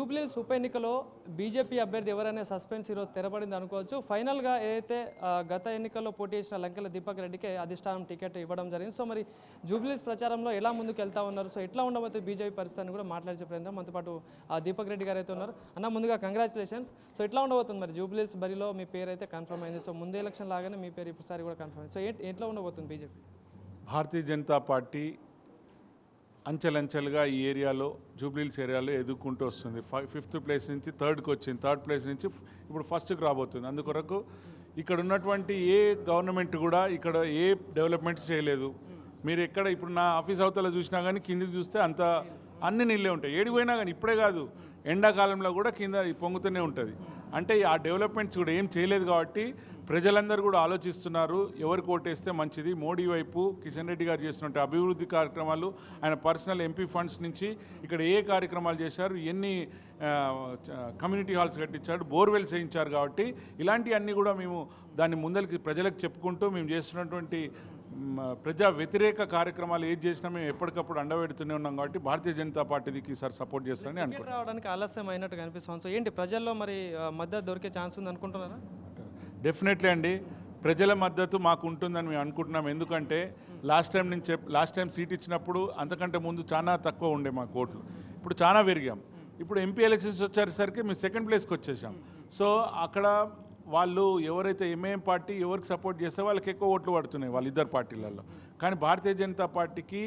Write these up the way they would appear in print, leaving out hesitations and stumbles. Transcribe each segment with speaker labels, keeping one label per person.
Speaker 1: జూబ్లీహిల్స్ ఉప ఎన్నికలో బీజేపీ అభ్యర్థి ఎవరనే సస్పెన్స్ ఈరోజు తెరపడింది అనుకోవచ్చు. ఫైనల్గా ఏదైతే గత ఎన్నికల్లో పోటీ చేసిన లంకెల దీపక్ రెడ్డికే అధిష్టానం టికెట్ ఇవ్వడం జరిగింది. సో మరి జూబ్లీహిల్స్ ప్రచారంలో ఎలా ముందుకు వెళ్తా ఉన్నారు, సో ఎట్లా ఉండబోతుంది బీజేపీ పరిస్థితిని కూడా మాట్లాడే ప్రయత్నం మనతో పాటు దీపక్ రెడ్డి గారు అయితే ఉన్నారు. అన్న, ముందుగా కంగ్రాచులేషన్స్. సో ఎట్లా ఉండబోతుంది మరి జూబ్లీహిల్స్ బరిలో మీ పేరు అయితే కన్ఫర్మ్ అయింది. సో ముందే ఎలక్షన్ లాగానే మీ పేరు ఈసారి కూడా కన్ఫర్మ్ అయింది. సో ఎట్లా ఉండబోతుంది బీజేపీ?
Speaker 2: భారతీయ జనతా పార్టీ అంచెలంచెలుగా ఈ ఏరియాలో జూబ్లీహిల్స్ ఏరియాలో ఎదుర్కొంటూ వస్తుంది. 5th ప్లేస్ నుంచి 3rd వచ్చింది, 3rd ప్లేస్ నుంచి ఇప్పుడు 1st రాబోతుంది. అందుకొరకు ఇక్కడ ఉన్నటువంటి ఏ గవర్నమెంట్ కూడా ఇక్కడ ఏ డెవలప్మెంట్స్ చేయలేదు. మీరు ఎక్కడ ఇప్పుడు నా ఆఫీస్ అవతల చూసినా కానీ కిందికి చూస్తే అంత అన్ని నీళ్ళే ఉంటాయి. ఏడికి పోయినా కానీ ఇప్పుడే కాదు, ఎండాకాలంలో కూడా కింద పొంగుతూనే ఉంటుంది. అంటే ఆ డెవలప్మెంట్స్ కూడా ఏం చేయలేదు కాబట్టి ప్రజలందరూ కూడా ఆలోచిస్తున్నారు ఎవరికి ఓటేస్తే మంచిది. మోడీ వైపు కిషన్ రెడ్డి గారు చేస్తున్నట్టు అభివృద్ధి కార్యక్రమాలు, ఆయన పర్సనల్ ఎంపీ ఫండ్స్ నుంచి ఇక్కడ ఏ కార్యక్రమాలు చేశారు, ఎన్ని కమ్యూనిటీ హాల్స్ కట్టించారు, బోర్వెల్స్ వేయించారు. కాబట్టి ఇలాంటివన్నీ కూడా మేము దాన్ని ముందరికి ప్రజలకు చెప్పుకుంటూ మేము చేస్తున్నటువంటి ప్రజా వ్యతిరేక కార్యక్రమాలు ఏది చేసినా మేము ఎప్పటికప్పుడు అండబెడుతూనే ఉన్నాం. కాబట్టి భారతీయ జనతా పార్టీకి సార్ సపోర్ట్ చేస్తారని అనుకుంటున్నాను.
Speaker 1: రావడానికి ఆలస్యం అయినట్టు కనిపిస్తుంది. సో ఏంటి ప్రజల్లో మరి మద్దతు దొరికే ఛాన్స్ ఉంది అనుకుంటున్నారా?
Speaker 2: డెఫినెట్లీ అండి, ప్రజల మద్దతు మాకు ఉంటుందని మేము అనుకుంటున్నాం. ఎందుకంటే లాస్ట్ టైం సీట్ ఇచ్చినప్పుడు అంతకంటే ముందు చాలా తక్కువ ఉండే మాకు ఓట్లు. ఇప్పుడు చాలా పెరిగాం. ఇప్పుడు ఎంపీ ఎలక్షన్స్ వచ్చేసరికి మేము 2nd ప్లేస్కి వచ్చేసాం. సో అక్కడ వాళ్ళు ఎవరైతే ఎంఐఎం పార్టీ ఎవరికి సపోర్ట్ చేస్తే వాళ్ళకి ఎక్కువ ఓట్లు పడుతున్నాయి వాళ్ళిద్దరు పార్టీలలో. కానీ భారతీయ జనతా పార్టీకి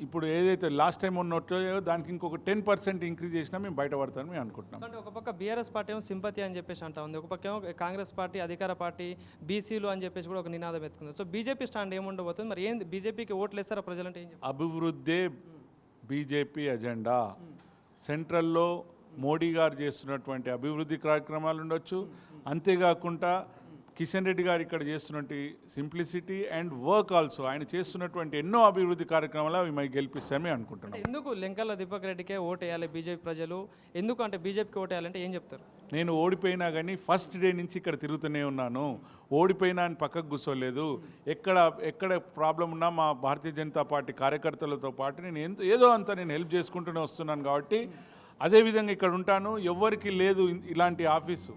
Speaker 2: ఇప్పుడు ఏదైతే లాస్ట్ టైం ఉన్నట్టు దానికి ఇంకొక 10% ఇంక్రీజ్ చేసినా మేము బయటపడతామని మేము అనుకుంటున్నాం.
Speaker 1: అంటే ఒక పక్క బీఆర్ఎస్ పార్టీ ఏమో సింపతి అని చెప్పేసి అంటా ఉంది, ఒక పక్క ఏమో కాంగ్రెస్ పార్టీ అధికార పార్టీ బీసీలు అని చెప్పేసి కూడా ఒక నినాదం ఎత్తుకుంది. సో బీజేపీ స్టాండ్ ఏముండబోతుంది మరి? ఏంది బీజేపీకి ఓట్లు వేస్తారా ప్రజలంటే? ఏం చెప్తారు?
Speaker 2: అభివృద్ధి బీజేపీ ఎజెండా. సెంట్రల్లో మోడీ గారు చేస్తున్నటువంటి అభివృద్ధి కార్యక్రమాలు ఉండొచ్చు, అంతేకాకుండా కిషన్ రెడ్డి గారు ఇక్కడ చేస్తున్నటువంటి సింప్లిసిటీ అండ్ వర్క్ ఆల్సో, ఆయన చేస్తున్నటువంటి ఎన్నో అభివృద్ధి కార్యక్రమాలు అవి మేము గెలిపిస్తామని అనుకుంటున్నాం.
Speaker 1: ఎందుకు లంకెల దీపక్ రెడ్డికే ఓటు వేయాలి బీజేపీ ప్రజలు? ఎందుకు అంటే బీజేపీకి ఓటు వేయాలంటే ఏం చెప్తారు?
Speaker 2: నేను ఓడిపోయినా కానీ ఫస్ట్ డే నుంచి ఇక్కడ తిరుగుతూనే ఉన్నాను. ఓడిపోయినా అని పక్కకు కూర్చోలేదు. ఎక్కడ ప్రాబ్లం ఉన్నా మా భారతీయ జనతా పార్టీ కార్యకర్తలతో పాటు నేను ఏదో అంతా నేను హెల్ప్ చేసుకుంటూనే వస్తున్నాను. కాబట్టి అదేవిధంగా ఇక్కడ ఉంటాను. ఎవరికి లేదు ఇలాంటి ఆఫీసు.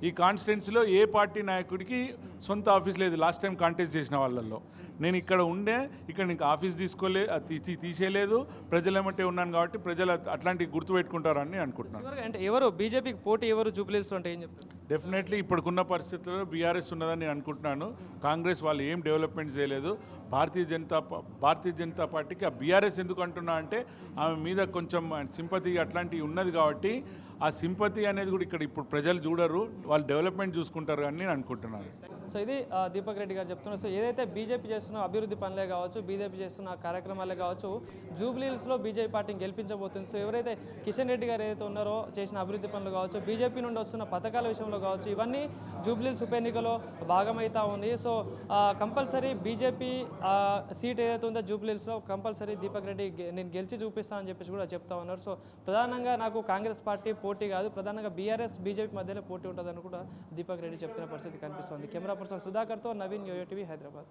Speaker 2: ఈ కాన్స్టిట్యున్సీలో ఏ పార్టీ నాయకుడికి సొంత ఆఫీస్ లేదు. లాస్ట్ టైం కాంటెస్ట్ చేసిన వాళ్ళల్లో నేను ఇక్కడ ఉండే, ఇక్కడ ఇంకా ఆఫీస్ తీసేయలేదు. ప్రజలు ఏమంటే ఉన్నాను కాబట్టి ప్రజలు అట్లాంటివి గుర్తుపెట్టుకుంటారని అనుకుంటున్నాను.
Speaker 1: అంటే ఎవరు బీజేపీకి పోటీ ఎవరు జూబ్లీహిల్స్ అంటే ఏం చెప్తారు?
Speaker 2: డెఫినెట్లీ ఇప్పుడున్న పరిస్థితుల్లో బీఆర్ఎస్ ఉన్నదని నేను అనుకుంటున్నాను. కాంగ్రెస్ వాళ్ళు ఏం డెవలప్మెంట్ చేయలేదు. భారతీయ జనతా పార్టీకి ఆ బీఆర్ఎస్ ఎందుకు అంటున్నా అంటే ఆమె మీద కొంచెం సింపతి అట్లాంటివి ఉన్నది కాబట్టి ఆ సింపతి అనేది కూడా ఇక్కడ ఇప్పుడు ప్రజలు చూడరు, వాళ్ళు డెవలప్మెంట్ చూసుకుంటారు అని నేను అనుకుంటున్నాను.
Speaker 1: సో ఇది దీపక్ రెడ్డి గారు చెప్తున్నారు. సో ఏదైతే బీజేపీ చేస్తున్న అభివృద్ధి పనులే కావచ్చు, బీజేపీ చేస్తున్న కార్యక్రమాలే కావచ్చు, జూబ్లీహిల్స్లో బీజేపీ పార్టీని గెలిపించబోతుంది. సో ఎవరైతే కిషన్ రెడ్డి గారు ఏదైతే ఉన్నారో చేసిన అభివృద్ధి పనులు కావచ్చు, బీజేపీ నుండి వస్తున్న పథకాల విషయంలో కావచ్చు, ఇవన్నీ జూబ్లీహిల్స్ ఉప ఎన్నికలో భాగమవుతా ఉంది. సో కంపల్సరీ బీజేపీ సీట్ ఏదైతే ఉందో జూబ్లీహిల్స్లో కంపల్సరీ దీపక్ రెడ్డి నేను గెలిచి చూపిస్తాను అని చెప్పేసి కూడా చెప్తా ఉన్నారు. సో ప్రధానంగా నాకు కాంగ్రెస్ పార్టీ పోటీ కాదు, ప్రధానంగా బీఆర్ఎస్ బీజేపీ మధ్యలో పోటీ ఉంటుందని కూడా దీపక్ రెడ్డి చెప్తున్న పరిస్థితి కనిపిస్తుంది. కెమెరా పర్సన్ సుధాకర్తో నవీన్, యోయో టీవీ, హైదరాబాద్.